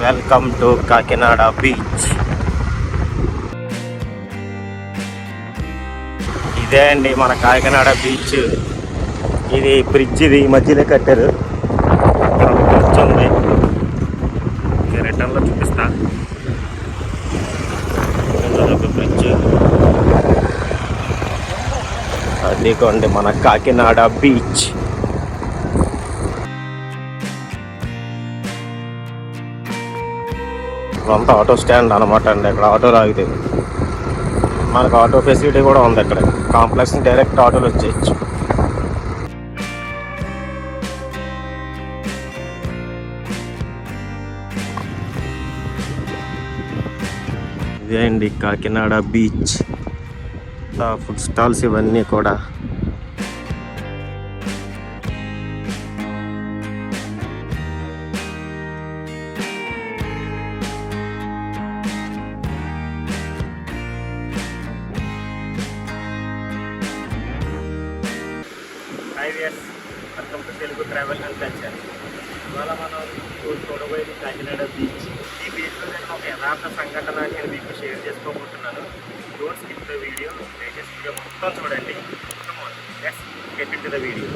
Welcome to Kakinada beach. ఇదే అండి మన కాకినాడ బీచ్. ఇది బ్రిడ్జ్, ఇది మధ్యలో కట్టారు. బ్రిడ్జ్ ఉంది, రిటర్న్లో చూపిస్తా. బ్రిడ్జ్ అదిగోండి మన కాకినాడ బీచ్. అంతా ఆటో స్టాండ్ అనమాట అండి. ఇక్కడ ఆటోలు ఆగుతాయి. మనకు ఆటో ఫెసిలిటీ కూడా ఉంది. ఇక్కడ కాంప్లెక్స్ డైరెక్ట్ ఆటోలు వచ్చేయచ్చు. ఇదే అండి కాకినాడ బీచ్. ఫుడ్ స్టాల్స్ ఇవన్నీ కూడా. Welcome to Telugu travel and culture. ఇవాళ మనం చూడబోయేది కాకినాడ బీచ్. ఈ బీచ్లో నేను ఒక యథార్థ సంఘటన నేను మీకు షేర్ చేసుకోబోతున్నాను. డోంట్ స్కిప్ ద వీడియో, దయచేసి వీడియో మొత్తం చూడండి. Let's get into the video.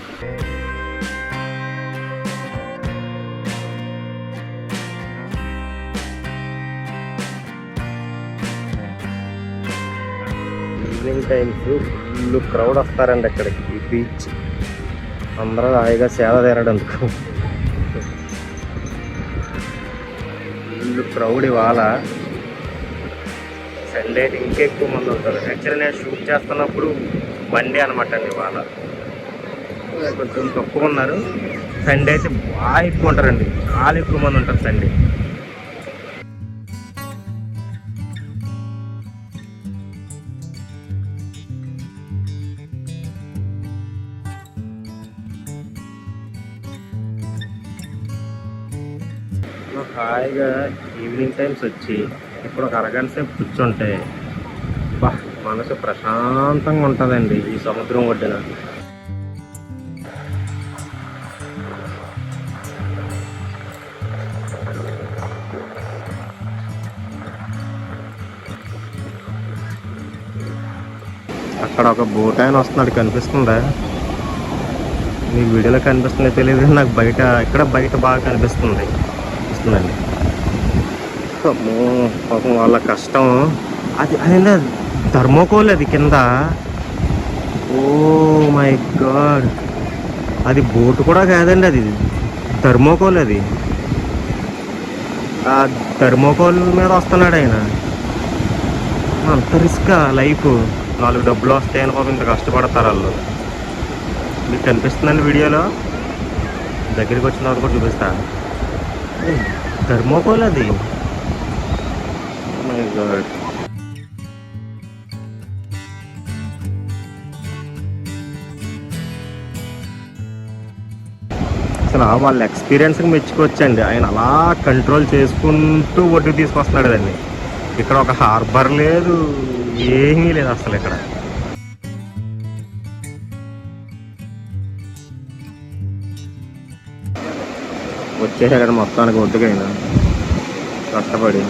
Evening times full crowd వస్తారండి అక్కడికి. ఈ బీచ్ అందరూ హాయిగా సేద తీరడందుకు. ఫుల్ క్రౌడ్ ఇవాళ. సండే ఇంకా ఎక్కువ మంది ఉంటారు. యాక్చువల్లీ నేను షూట్ చేస్తున్నప్పుడు మండే అనమాట అండి. ఇవాళ కొంచెం తక్కువ ఉన్నారు. సండే అయితే బాగా ఎక్కువ ఉంటారండి. చాలా ఎక్కువ మంది ఉంటారు సండే. హాయిగా ఈవినింగ్ టైమ్స్ వచ్చి ఇప్పుడు ఒక అరగంట సేపు కూర్చుంటే బా మనసు ప్రశాంతంగా ఉంటుందండి ఈ సముద్రం ఒడ్డున. అక్కడ ఒక బోట్ ఆయన వస్తున్నాడు, కనిపిస్తుందా? మీ వీడియోలో కనిపిస్తుందో తెలియదు, నాకు బయట ఇక్కడ బయట బాగా కనిపిస్తుంది. అండి అమ్మో పాపం వాళ్ళ కష్టం. అది అదేంటే థర్మోకోల్, అది కింద. ఓ మై గాడ్, అది బోటు కూడా కాదండి, అది థర్మోకోల్. అది ఆ థర్మోకోల్ మీద వస్తున్నాడు ఆయన. అంత రిస్క్ లైఫ్. 4 డబ్బులు వస్తాయని పాపం ఇంత కష్టపడతారు వాళ్ళు. మీకు కనిపిస్తుందండి వీడియోలో, దగ్గరికి వచ్చిన వాళ్ళు కూడా చూపిస్తా. థర్మోకోల్ అది. My God. అసలు వాళ్ళ ఎక్స్పీరియన్స్కి మెచ్చుకోవచ్చండి. ఆయన అలా కంట్రోల్ చేసుకుంటూ ఒడ్డుకు తీసుకొస్తున్నాడు దాన్ని. ఇక్కడ ఒక హార్బర్ లేదు, ఏమీ లేదు అసలు. ఇక్కడ వచ్చేసాడు మొత్తానికి ఒడ్డుకైనా కష్టపడి.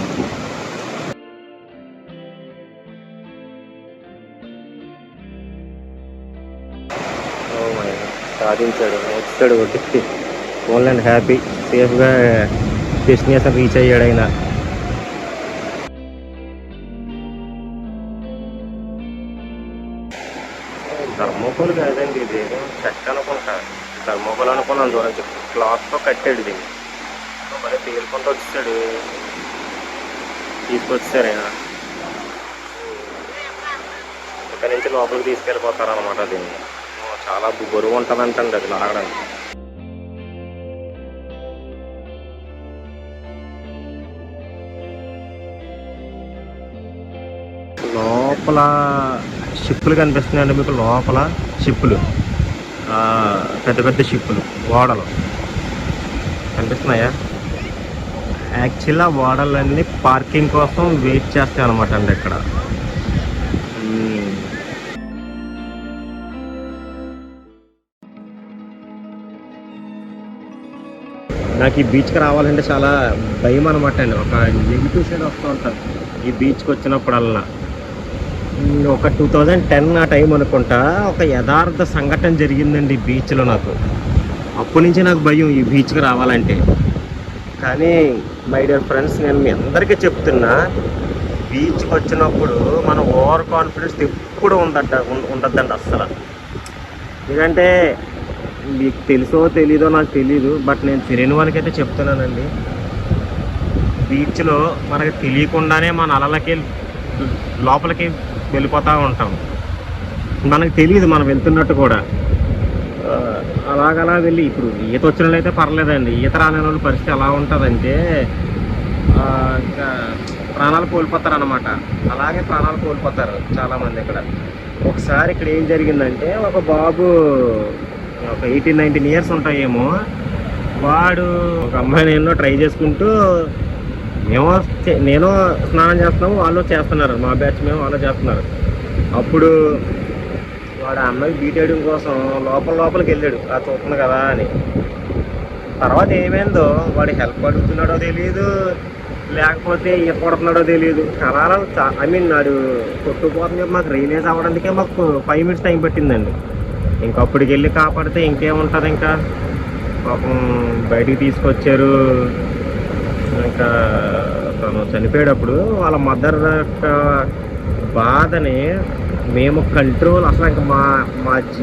సాధించాడు, వచ్చాడు ఒడ్డుకి. ఓన్లీ హ్యాపీ, సేఫ్గా డెస్టినేషన్ రీచ్ అయ్యాడు ఆయన. థర్మోకోల్ కాదండి, ఇది చెక్క అనుకుంటా. థర్మోకోల్ అనుకున్నాను దూరం చెప్పి. క్లాత్తో కట్టాడు దీన్ని. మళ్ళీ తేలుకుంటూ వచ్చాడు, తీసుకొచ్చారు ఆయన. ఇక్కడ నుంచి లోపలికి తీసుకెళ్ళిపోతారనమాట. దీన్ని చాలా బరువు ఉంటుందంటండి అది లాగడానికి. లోపల షిప్పులు కనిపిస్తున్నాయండి మీకు. లోపల షిప్పులు, పెద్ద పెద్ద షిప్పులు, ఓడలు కనిపిస్తున్నాయా? యాక్చువల్గా ఓడలన్నీ పార్కింగ్ కోసం వెయిట్ చేస్తాయి అనమాట అండి ఇక్కడ. నాకు ఈ బీచ్కి రావాలంటే చాలా భయం అనమాట అండి. ఒక నెగిటివ్ సైడ్ వస్తూ ఉంటాను ఈ బీచ్కి వచ్చినప్పుడల్లా. ఒక 2010 ఆ టైం అనుకుంటా ఒక యథార్థ సంఘటన జరిగిందండి ఈ బీచ్లో నాకు. అప్పటి నుంచి నాకు భయం ఈ బీచ్కి రావాలంటే. కానీ మై డియర్ ఫ్రెండ్స్, నేను మీ అందరికీ చెప్తున్నా, బీచ్కి వచ్చినప్పుడు మనం ఓవర్ కాన్ఫిడెన్స్ ఎప్పుడు ఉండద్దండి అస్సలు. ఎందుకంటే మీకు తెలుసో తెలీదో నాకు తెలీదు, బట్ నేను తెలియని వాళ్ళకైతే చెప్తున్నానండి. బీచ్లో మనకి తెలియకుండానే మన అలలకి లోపలికి వెళ్ళిపోతూ ఉంటాం. మనకు తెలియదు మనం వెళ్తున్నట్టు కూడా. అలాగలా వెళ్ళి ఇప్పుడు ఈత వచ్చిన వాళ్ళు అయితే పర్లేదండి. ఈత రాని వాళ్ళ పరిస్థితి ఎలా ఉంటుందంటే ఇంకా ప్రాణాలు కోల్పోతారు అనమాట. అలాగే ప్రాణాలు కోల్పోతారు చాలామంది ఇక్కడ. ఒకసారి ఇక్కడ ఏం జరిగిందంటే, ఒక బాబు ఒక 18-19 ఇయర్స్ ఉంటాయేమో, వాడు ఒక అమ్మాయిని ఎన్నో ట్రై చేసుకుంటూ నేను స్నానం చేస్తున్నాము, వాళ్ళు చేస్తున్నారు, మా బ్యాచ్ మేము వాళ్ళు చేస్తున్నారు. అప్పుడు వాడు ఆ అమ్మాయి బీట్ వేయడం కోసం లోపలికి వెళ్ళాడు, ఆ చూస్తుంది కదా అని. తర్వాత ఏమైందో, వాడు హెల్ప్ అడుగుతున్నాడో తెలియదు, లేకపోతే ఈత కొడుతున్నాడో తెలియదు. అలా నాడు కొట్టుకుపోతుంది. మాకు రైనేజ్ అవ్వడానికే మాకు 5 minutes టైం పట్టిందండి. ఇంకప్పటికి వెళ్ళి కాపాడితే ఇంకేముంటుంది. ఇంకా పాపం బయటికి తీసుకొచ్చారు. ఇంకా తను చనిపోయేటప్పుడు వాళ్ళ మదర్ యొక్క బాధని మేము కంట్రోల్ అసలు ఇంకా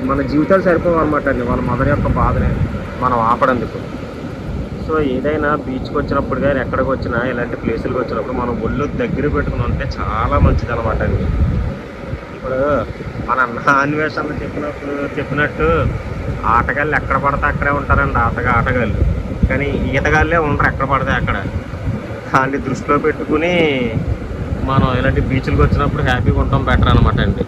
మన జీవితాలు సరిపోవన్నమాట అండి. వాళ్ళ మదర్ యొక్క బాధని మనం ఆపడందుకు. సో ఏదైనా బీచ్కి వచ్చినప్పుడు కానీ ఎక్కడికి వచ్చినా ఇలాంటి ప్లేసులకు వచ్చినప్పుడు మనం ఒళ్ళు దగ్గర పెట్టుకుని ఉంటే చాలా మంచిది అనమాట అండి. ఇప్పుడు మన అన్వేషణలు చెప్పినట్టు ఆటగాళ్ళు ఎక్కడ పడితే అక్కడే ఉంటారండి. ఆటగాళ్ళు కానీ ఈతగాళ్ళే ఉండరు ఎక్కడ పడితే అక్కడ. దాన్ని దృష్టిలో పెట్టుకుని మనం ఇలాంటి బీచ్లకు వచ్చినప్పుడు హ్యాపీగా ఉంటాం బెటర్ అనమాట అండి.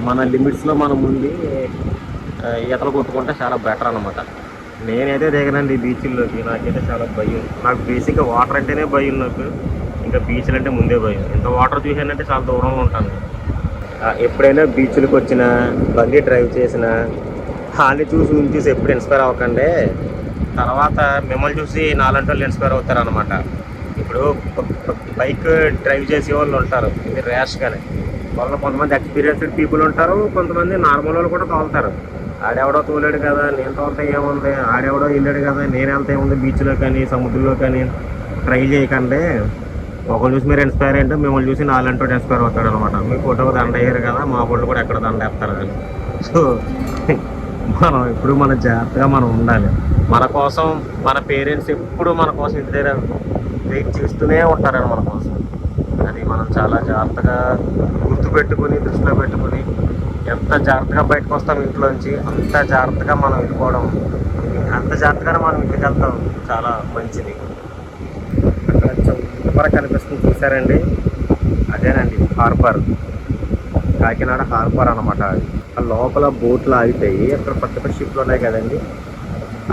మన లిమిట్స్లో మనం ఉండి ఈతలు కొట్టుకుంటే చాలా బెటర్ అనమాట. నేనైతే దిగనండి బీచ్ల్లోకి, నాకైతే చాలా భయం. నాకు బేసిక్గా వాటర్ అంటేనే భయం. నాకు ఇంకా బీచ్లు అంటే ముందే భయం. ఇంత వాటర్ చూసానంటే చాలా దూరంలో ఉంటాను. ఎప్పుడైనా బీచ్లకు వచ్చినా, బండి డ్రైవ్ చేసినా, వాళ్ళని చూసి ఎప్పుడు ఇన్స్పైర్ అవ్వకండి. తర్వాత మిమ్మల్ని చూసి నాలంటి వాళ్ళు ఇన్స్పైర్ అవుతారు అనమాట. ఇప్పుడు బైక్ డ్రైవ్ చేసే వాళ్ళు ఉంటారు, ఇది ర్యాష్గానే. వాళ్ళు కొంతమంది ఎక్స్పీరియన్స్డ్ పీపుల్ ఉంటారు, కొంతమంది నార్మల్ వాళ్ళు కూడా తోలుతారు. ఆడెవడో తోలాడు కదా, నేను తోలితే ఏముంది, ఆడెవడో వెళ్ళాడు కదా, నేను వెళ్తే ఏముంది, బీచ్లో కానీ సముద్రంలో కానీ ట్రై చేయకండి. ఒకళ్ళు చూసి మీరు ఇన్స్పైర్ అంటే మిమ్మల్ని చూసి నాలంటో ఇన్స్పైర్ అవుతాడు అనమాట. మీ ఫోటోకి దండ వేయరు కదా, మా ఫోటో కూడా ఎక్కడ దండ వేస్తారు కానీ. సో మనం ఎప్పుడు మన జాగ్రత్తగా మనం ఉండాలి. మన కోసం మన పేరెంట్స్ ఎప్పుడు మన కోసం ఇంటి దగ్గర వెయిట్ చేస్తూనే ఉంటారని మన కోసం. అది మనం చాలా జాగ్రత్తగా గుర్తుపెట్టుకుని, దృష్టిలో పెట్టుకుని, ఎంత జాగ్రత్తగా బయటకు వస్తాం ఇంట్లోంచి అంత జాగ్రత్తగా మనం వెళ్ళిపోవడం, అంత జాగ్రత్తగానే మనం ఇంటికి వెళ్తాం చాలా మంచిది. అక్కడ చౌకగా కనిపిస్తుంది చూసారండి, అదేనండి హార్బర్, కాకినాడ హార్బర్ అనమాట. అది లోపల బోట్లు ఆగితాయి, అక్కడ పక్క షిప్లు ఉన్నాయి కదండి,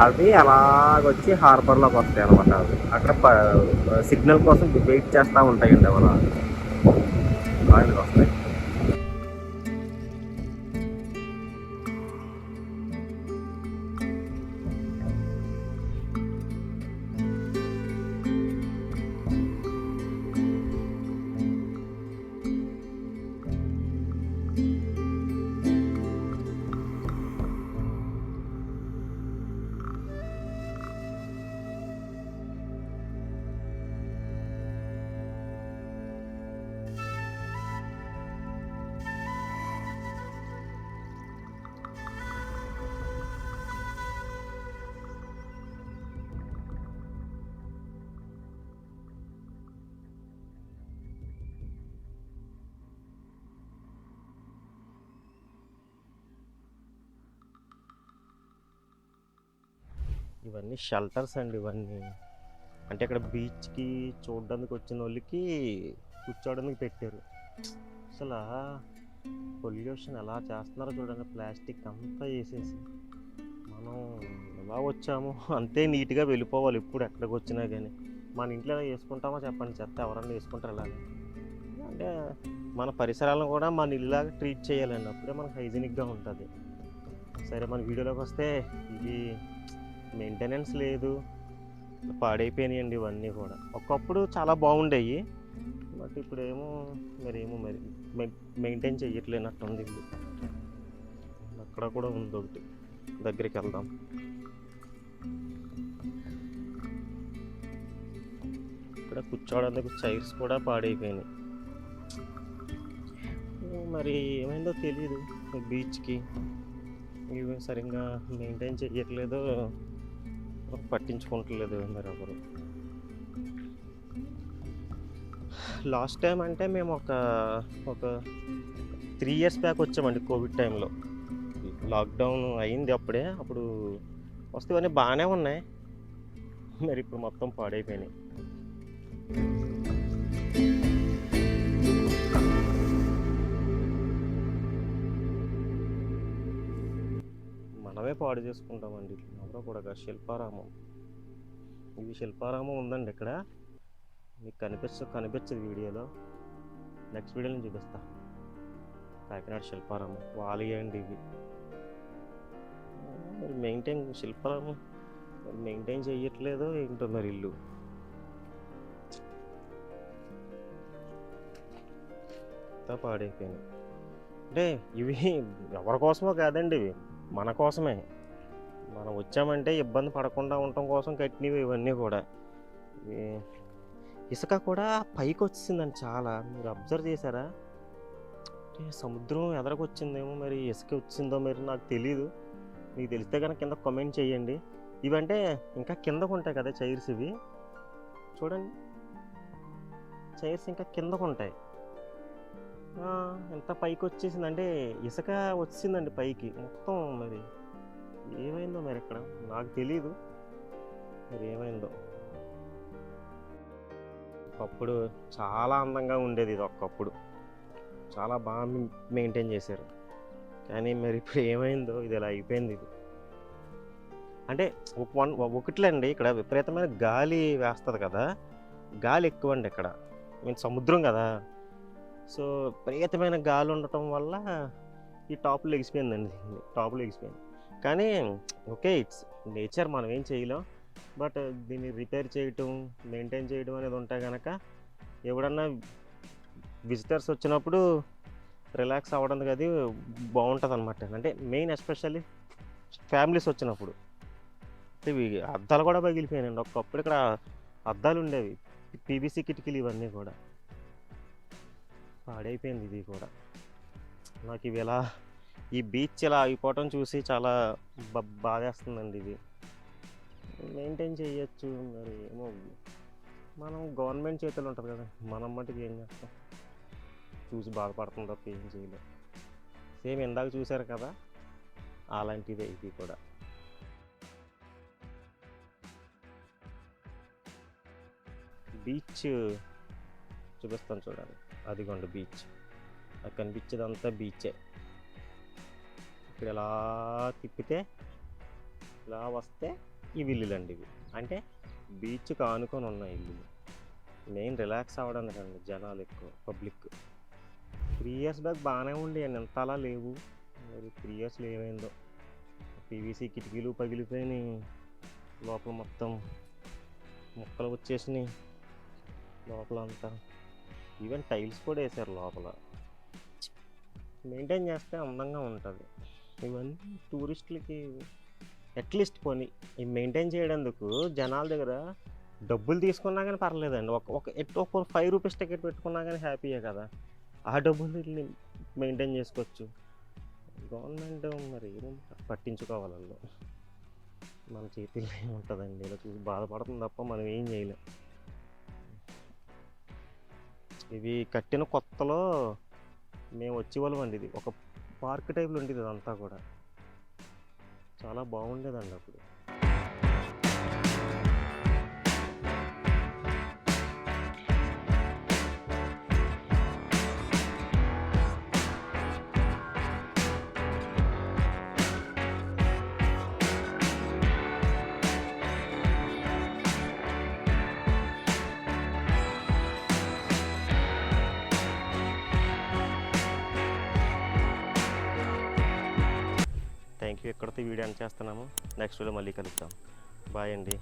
అవి అలాగొచ్చి హార్బర్లోకి వస్తాయి అనమాట. అవి అక్కడ సిగ్నల్ కోసం వెయిట్ చేస్తూ ఉంటాయండి, అవి అలా వస్తాయి. ఇవన్నీ షెల్టర్స్ అండి. ఇవన్నీ అంటే ఇక్కడ బీచ్కి చూడడానికి వచ్చిన వాళ్ళకి కూర్చోవడానికి పెట్టారు. అసలు పొల్యూషన్ ఎలా చేస్తున్నారో చూడండి, ప్లాస్టిక్ అంతా వేసేసి. మనం ఎలా వచ్చామో అంతే నీట్గా వెళ్ళిపోవాలి ఎప్పుడు ఎక్కడికి వచ్చినా కానీ. మన ఇంట్లో ఎలా వేసుకుంటామో చెప్పండి, చెత్త ఎవరన్నా వేసుకుంటారు అలాగే. అంటే మన పరిసరాలను కూడా మన ఇల్లులాగా ట్రీట్ చేయాలండి, అప్పుడే మనకు హైజీనిక్గా ఉంటుంది. సరే, మన వీడియోలోకి వస్తే ఇది మెయింటెనెన్స్ లేదు, పాడైపోయినాయండి ఇవన్నీ కూడా. ఒకప్పుడు చాలా బాగుండేవి, బట్ ఇప్పుడేమో మరి మెయింటైన్ చెయ్యట్లేనట్టుంది ఇల్లు. అక్కడ కూడా ఉంది ఒకటి, దగ్గరికి వెళ్దాం. ఇక్కడ కూర్చోవడానికి చైర్స్ కూడా పాడైపోయినాయి. మరి ఏమైందో తెలియదు, బీచ్కి ఇవి సరిగ్గా మెయింటైన్ చెయ్యట్లేదు, పట్టించుకుంటలేదు మరి ఎవరు. లాస్ట్ టైం అంటే మేము ఒక 3 years బ్యాక్ వచ్చామండి, కోవిడ్ టైంలో. లాక్డౌన్ అయింది అప్పుడే. అప్పుడు వస్తే ఇవన్నీ బాగానే ఉన్నాయి, మరి ఇప్పుడు మొత్తం పాడైపోయినాయి. మనమే పాడు చేసుకుంటామండి ఇట్లా, ఎవరో కూడా. శిల్పారామం, ఇది శిల్పారామం ఉందండి ఇక్కడ. మీకు కనిపించదు వీడియోలో, నెక్స్ట్ వీడియోలో చూపిస్తా. కాకినాడ శిల్పారామం వాలియండి ఇవి. మరి శిల్పారామం మెయింటైన్ చెయ్యట్లేదో ఏంటో మరి ఇల్లు. అంతా పాడైపోయింది. అంటే ఇవి ఎవరి కోసమో కాదండి, ఇవి మన కోసమే. మనం వచ్చామంటే ఇబ్బంది పడకుండా ఉండటం కోసం కట్టినవి ఇవన్నీ కూడా. ఇసుక కూడా పైకి వచ్చిందండి చాలా, మీరు అబ్జర్వ్ చేశారా? అంటే సముద్రం ఎదరకొచ్చిందేమో, మరి ఇసుక వచ్చిందో మరి నాకు తెలీదు. మీకు తెలిస్తే కనుక కింద కామెంట్ చేయండి. ఇవంటే ఇంకా కిందకు ఉంటాయి కదా చైర్స్, ఇవి చూడండి, చైర్స్ ఇంకా కిందకు ఉంటాయి. ఎంత పైకి వచ్చేసింది అంటే ఇసుక వచ్చిందండి పైకి మొత్తం. మరి ఏమైందో మరి ఇక్కడ నాకు తెలీదు, మరి ఏమైందో. ఒకప్పుడు చాలా అందంగా ఉండేది ఇది, ఒకప్పుడు చాలా బాగా మెయింటైన్ చేశారు. కానీ మరి ఇప్పుడు ఏమైందో, ఇది ఇలా అయిపోయింది. ఇది అంటే ఒకట్లేండి, ఇక్కడ విపరీతమైన గాలి వేస్తుంది కదా, గాలి ఎక్కువ అండి ఇక్కడ. సముద్రం కదా, సో విపరీతమైన గాలి ఉండటం వల్ల ఈ టాపులు ఎగిసిపోయిందండి, టాపులు ఎగిసిపోయింది. కానీ ఓకే, ఇట్స్ నేచర్, మనం ఏం చేయలేం. బట్ దీన్ని రిపేర్ చేయటం, మెయింటైన్ చేయడం అనేది ఉంటే కనుక ఎవడన్నా విజిటర్స్ వచ్చినప్పుడు రిలాక్స్ అవ్వడానికి అది బాగుంటుంది అనమాట. అంటే మెయిన్ ఎస్పెషల్లీ ఫ్యామిలీస్ వచ్చినప్పుడు. ఇవి అద్దాలు కూడా పగిలిపోయాయండి. ఒకప్పుడు ఇక్కడ అద్దాలు ఉండేవి, పీవీసీ కిటికీలు, ఇవన్నీ కూడా పాడైపోయింది. ఇది కూడా నాకు ఇవి ఇలా, ఈ బీచ్ ఇలా అయిపోవటం చూసి చాలా బాధేస్తుందండి. ఇది మెయింటైన్ చేయొచ్చు, మరి ఏమో మనం గవర్నమెంట్ చేతులు ఉంటుంది కదా, మనం మటుకు ఏం చేస్తాం, చూసి బాధపడుతుంది తప్ప ఏం చేయలేదు. సేమ్ ఇందాక చూశారు కదా, అలాంటిదే ఇది కూడా. బీచ్ చూపిస్తాను చూడండి, అదిగోండి బీచ్. అది కనిపించేదంతా బీచే. ఇక్కడ ఇలా తిప్పితే ఇలా వస్తే ఈ ఇల్లులండి ఇవి. అంటే బీచ్కి ఆనుకొని ఉన్న ఇల్లులు. మెయిన్ రిలాక్స్ అవ్వడానికి అండి జనాలు ఎక్కువ, పబ్లిక్. 3 years బ్యాక్ బాగానే ఉండేయండి, ఎంత అలా లేవు. మరి 3 yearsలో ఏమైందో, పీవీసీ కిటికీలు పగిలిపోయినాయి, లోపల మొత్తం ముక్కలు వచ్చేసినాయి లోపల అంతా. ఈవెన్ టైల్స్ కూడా వేసారు లోపల. మెయింటైన్ చేస్తే అందంగా ఉంటుంది. ఇవన్నీ టూరిస్టులకి అట్లీస్ట్ పోనీ ఈ మెయింటైన్ చేయడానికి జనాల దగ్గర డబ్బులు తీసుకున్నా కానీ పర్లేదండి. ఒక 5 rupees టికెట్ పెట్టుకున్నా కానీ హ్యాపీయే కదా, ఆ డబ్బులు మెయింటైన్ చేసుకోవచ్చు. గవర్నమెంట్ మరి పట్టించుకోవాలి, వాళ్ళు మన చేతిలో ఏముంటుందండి. ఇలా చూసి బాధపడుతుంది తప్ప మనం ఏం చేయలేం. ఇవి కట్టిన కొత్తలో మేము వచ్చేవాళ్ళం అండి. ఇది ఒక పార్క్ టైప్లో ఉండేది, ఇదంతా కూడా చాలా బాగుండేదండి అప్పుడు. Thank you. ఇక్కడితో వీడియో ఎండ్ చేస్తున్నాము. నెక్స్ట్ వీడియో మళ్ళీ కలుద్దాం. బాయ్ అండి.